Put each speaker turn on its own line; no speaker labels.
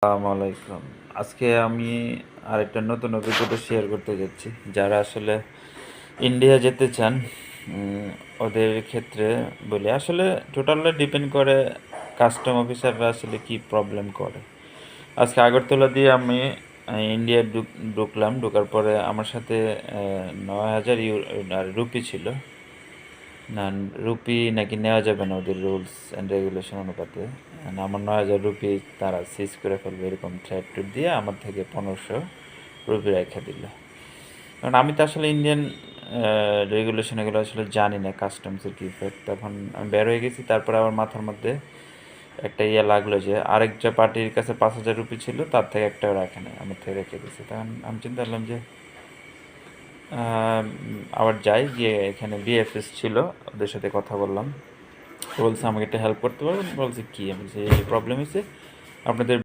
আসসালামু আলাইকুম। আজকে আমি আরেকটা নতুন অভিজ্ঞতা শেয়ার করতে যাচ্ছি। যারা আসলে ইন্ডিয়া যেতে চান, উম ওদের ক্ষেত্রে বলি আসলে টোটালটা ডিপেন্ড করে কাস্টম অফিসাররা আসলে কি প্রবলেম করে। আজকে আগরতলা দিয়ে আমি ইন্ডিয়ায় ঢুকলাম। ঢোকার পরে আমার সাথে ৯,০০০ আর রুপি ছিল। না, রুপি নাকি নেওয়া যাবে না ওদের রুলস অ্যান্ড রেগুলেশন অনুপাতে। আমার ৯,০০০ রুপি তারা সিজ করে ফেলবে এরকম থ্রেট ট্রেট দিয়ে আমার থেকে ১৫০০ রুপি রেখে দিল। কারণ আমি তো আসলে ইন্ডিয়ান রেগুলেশন এগুলো আসলে জানি না কাস্টমসের কী ইফেক্ট। তখন আমি বের হয়ে গেছি, তারপরে আমার মাথার মধ্যে একটা লাগলো যে আরেকটা পার্টির কাছে ৫,০০০ রুপি ছিল, তার থেকে একটাও রাখে নাই, আমার থেকে রেখে দিয়েছে। তখন আমি চিন্তা করলাম যে আবার যাই, গিয়ে এখানে বিএফএস ছিল, ওদের সাথে কথা বললাম। বলছে আমাকে একটা হেল্প করতে পারবেন? বলছে কি? আমি বলছি এই প্রবলেম হয়েছে, আপনাদের